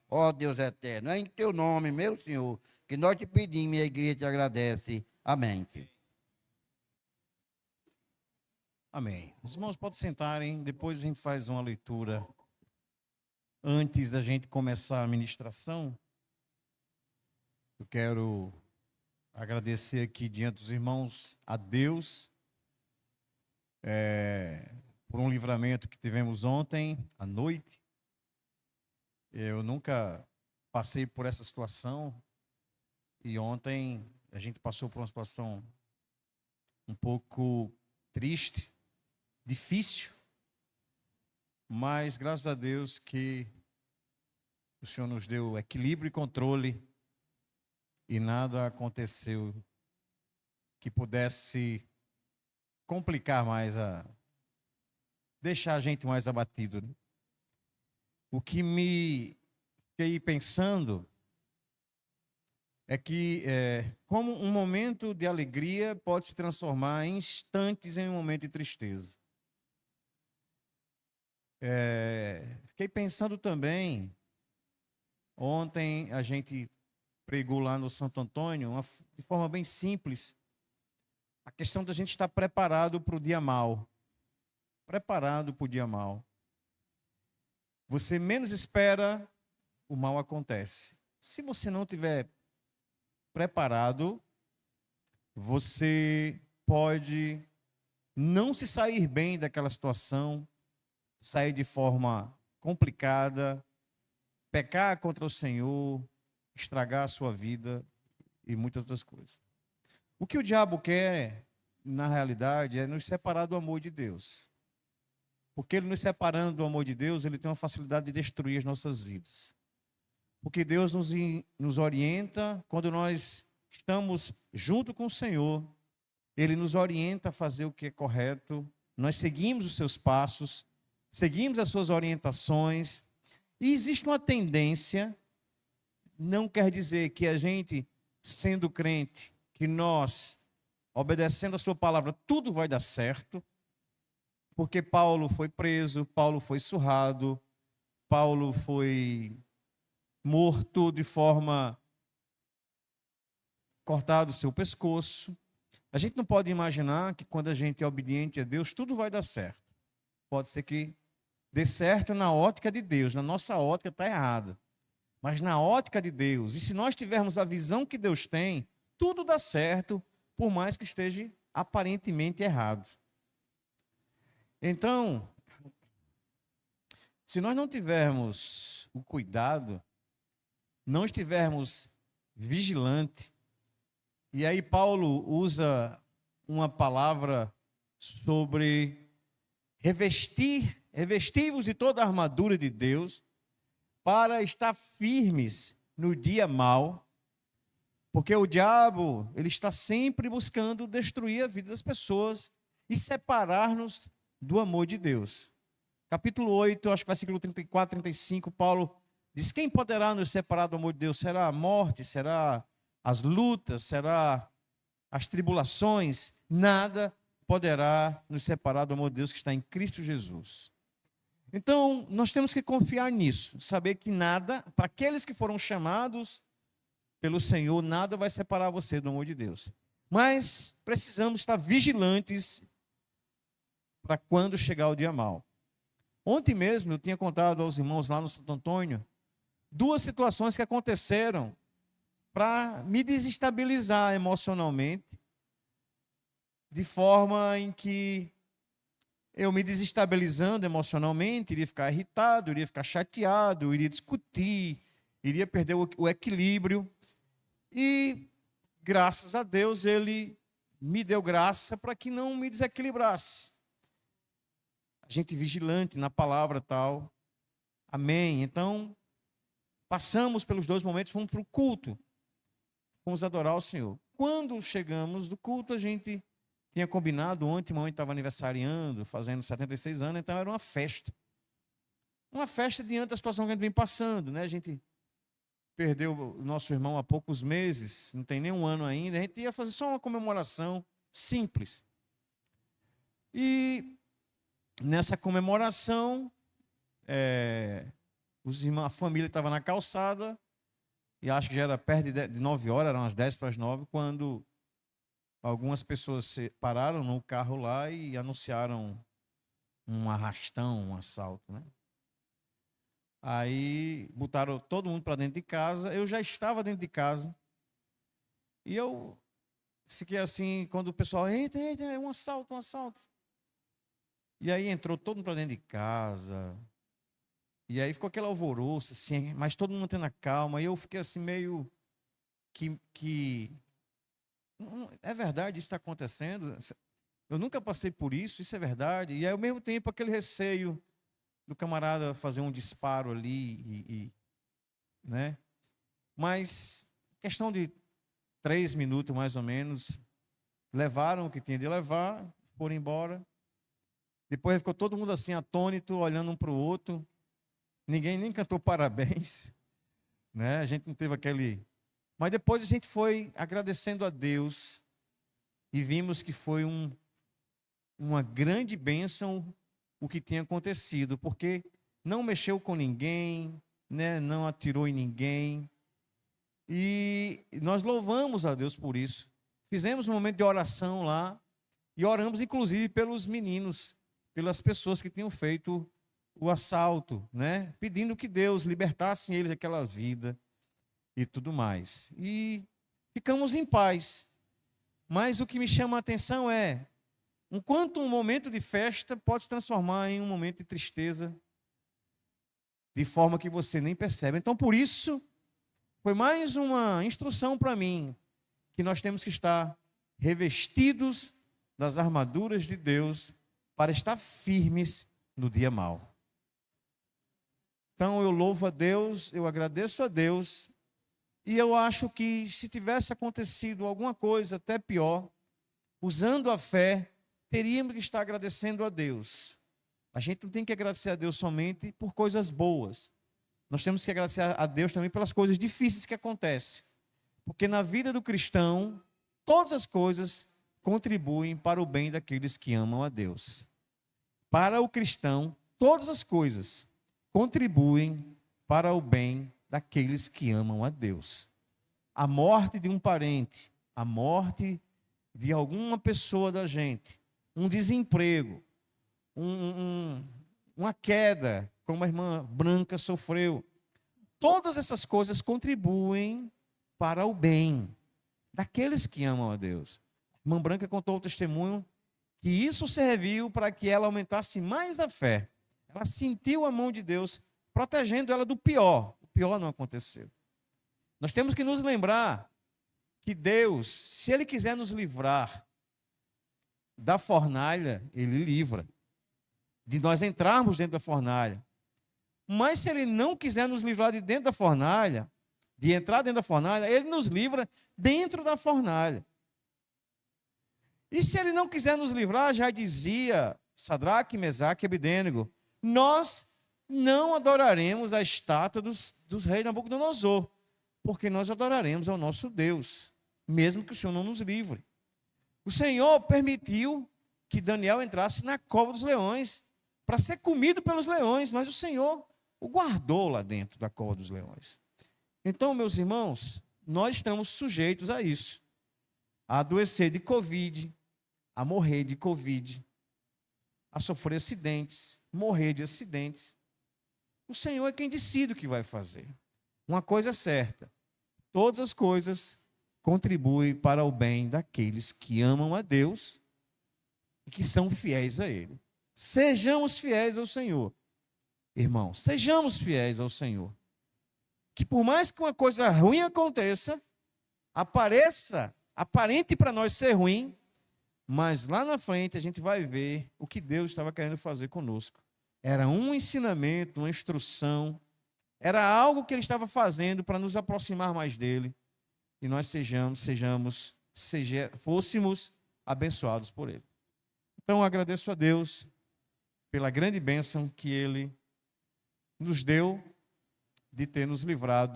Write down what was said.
ó Deus eterno. É em teu nome, meu Senhor, que nós te pedimos e a igreja te agradece. Amém. Amém. Os irmãos podem sentarem, depois a gente faz uma leitura. Antes da gente começar a ministração, eu quero agradecer aqui diante dos irmãos a Deus por um livramento que tivemos ontem à noite. Eu nunca passei por essa situação e ontem a gente passou por uma situação um pouco triste, difícil, mas graças a Deus que o Senhor nos deu equilíbrio e controle e nada aconteceu que pudesse complicar mais, deixar a gente mais abatido, né? O que me fiquei pensando é que como um momento de alegria pode se transformar em instantes em um momento de tristeza. Fiquei pensando também, ontem a gente pregou lá no Santo Antônio, de forma bem simples, a questão da gente estar preparado para o dia mau. Preparado para o dia mau. Você menos espera, o mal acontece. Se você não tiver preparado, você pode não se sair bem daquela situação, sair de forma complicada, pecar contra o Senhor, estragar a sua vida e muitas outras coisas. O que o diabo quer, na realidade, é nos separar do amor de Deus. Porque ele nos separando do amor de Deus, ele tem uma facilidade de destruir as nossas vidas. Porque Deus nos orienta, quando nós estamos junto com o Senhor, Ele nos orienta a fazer o que é correto, nós seguimos os seus passos, seguimos as suas orientações, e existe uma tendência, não quer dizer que a gente, sendo crente, que nós, obedecendo a sua palavra, tudo vai dar certo, porque Paulo foi preso, Paulo foi surrado, Paulo foi morto de forma cortado o seu pescoço. A gente não pode imaginar que quando a gente é obediente a Deus, tudo vai dar certo. Pode ser que dê certo na ótica de Deus, na nossa ótica está errada. Mas na ótica de Deus, e se nós tivermos a visão que Deus tem, tudo dá certo, por mais que esteja aparentemente errado. Então, se nós não tivermos o cuidado, não estivermos vigilantes, e aí Paulo usa uma palavra sobre revestir-vos de toda a armadura de Deus, para estar firmes no dia mau, porque o diabo, ele está sempre buscando destruir a vida das pessoas e separar-nos do amor de Deus. Capítulo 8, acho que versículo 34, 35, Paulo diz: quem poderá nos separar do amor de Deus? Será a morte? Será as lutas? Será as tribulações? Nada poderá nos separar do amor de Deus que está em Cristo Jesus. Então, nós temos que confiar nisso, saber que nada, para aqueles que foram chamados pelo Senhor, nada vai separar você do amor de Deus. Mas precisamos estar vigilantes para quando chegar o dia mau. Ontem mesmo eu tinha contado aos irmãos lá no Santo Antônio duas situações que aconteceram para me desestabilizar emocionalmente, de forma em que eu me desestabilizando emocionalmente, iria ficar irritado, iria ficar chateado, iria discutir, iria perder o equilíbrio. E, graças a Deus, Ele me deu graça para que não me desequilibrasse. A gente vigilante na palavra tal. Amém. Então, passamos pelos dois momentos, fomos para o culto. Fomos adorar o Senhor. Quando chegamos do culto, a gente tinha combinado, ontem a mãe estava aniversariando, fazendo 76 anos, então era uma festa. Uma festa diante da situação que a gente vem passando, né? A gente perdeu o nosso irmão há poucos meses, não tem nem um ano ainda, a gente ia fazer só uma comemoração simples. E nessa comemoração, a família estava na calçada, e acho que já era perto de 9 horas, eram umas 10 para as 9, quando algumas pessoas pararam no carro lá e anunciaram um arrastão, um assalto, né? Aí botaram todo mundo para dentro de casa, eu já estava dentro de casa, e eu fiquei assim, quando o pessoal, eita, é um assalto, um assalto. E aí entrou todo mundo para dentro de casa, e aí ficou aquele alvoroço, assim, mas todo mundo mantendo a calma, e eu fiquei assim meio que é verdade, isso está acontecendo? Eu nunca passei por isso é verdade? E aí, ao mesmo tempo, aquele receio do camarada fazer um disparo ali, né? Mas, questão de 3 minutos, mais ou menos, levaram o que tinha de levar, foram embora. Depois ficou todo mundo assim, atônito, olhando um para o outro. Ninguém nem cantou parabéns, né? A gente não teve aquele... Mas depois a gente foi agradecendo a Deus e vimos que foi uma grande bênção o que tinha acontecido, porque não mexeu com ninguém, né? Não atirou em ninguém. E nós louvamos a Deus por isso. Fizemos um momento de oração lá e oramos inclusive pelos meninos, pelas pessoas que tinham feito o assalto, né? Pedindo que Deus libertasse eles daquela vida e tudo mais. E ficamos em paz. Mas o que me chama a atenção é, enquanto um momento de festa pode se transformar em um momento de tristeza, de forma que você nem percebe. Então, por isso, foi mais uma instrução para mim, que nós temos que estar revestidos das armaduras de Deus para estar firmes no dia mau. Então, eu louvo a Deus, eu agradeço a Deus, e eu acho que se tivesse acontecido alguma coisa até pior, usando a fé, teríamos que estar agradecendo a Deus. A gente não tem que agradecer a Deus somente por coisas boas. Nós temos que agradecer a Deus também pelas coisas difíceis que acontecem. Porque na vida do cristão, todas as coisas contribuem para o bem daqueles que amam a Deus. Para o cristão, todas as coisas contribuem para o bem daqueles que amam a Deus. A morte de um parente, a morte de alguma pessoa da gente, um desemprego, uma queda, como a irmã Branca sofreu. Todas essas coisas contribuem para o bem daqueles que amam a Deus. A irmã Branca contou o testemunho que isso serviu para que ela aumentasse mais a fé. Ela sentiu a mão de Deus protegendo ela do pior. O pior não aconteceu. Nós temos que nos lembrar que Deus, se Ele quiser nos livrar da fornalha, Ele livra. De nós entrarmos dentro da fornalha. Mas se Ele não quiser nos livrar de dentro da fornalha, de entrar dentro da fornalha, Ele nos livra dentro da fornalha. E se Ele não quiser nos livrar, já dizia Sadraque, Mesaque e Abedênego, nós não adoraremos a estátua dos reis Nabucodonosor, porque nós adoraremos ao nosso Deus, mesmo que o Senhor não nos livre. O Senhor permitiu que Daniel entrasse na cova dos leões para ser comido pelos leões, mas o Senhor o guardou lá dentro da cova dos leões. Então, meus irmãos, nós estamos sujeitos a isso, a adoecer de Covid, a morrer de Covid, a sofrer acidentes, morrer de acidentes. O Senhor é quem decide o que vai fazer. Uma coisa é certa, todas as coisas contribuem para o bem daqueles que amam a Deus e que são fiéis a Ele. Sejamos fiéis ao Senhor. Irmãos, sejamos fiéis ao Senhor. Que por mais que uma coisa ruim aconteça, aparente para nós ser ruim, mas lá na frente a gente vai ver o que Deus estava querendo fazer conosco. Era um ensinamento, uma instrução, era algo que Ele estava fazendo para nos aproximar mais dEle e nós fôssemos abençoados por Ele. Então eu agradeço a Deus pela grande bênção que Ele nos deu de ter nos livrado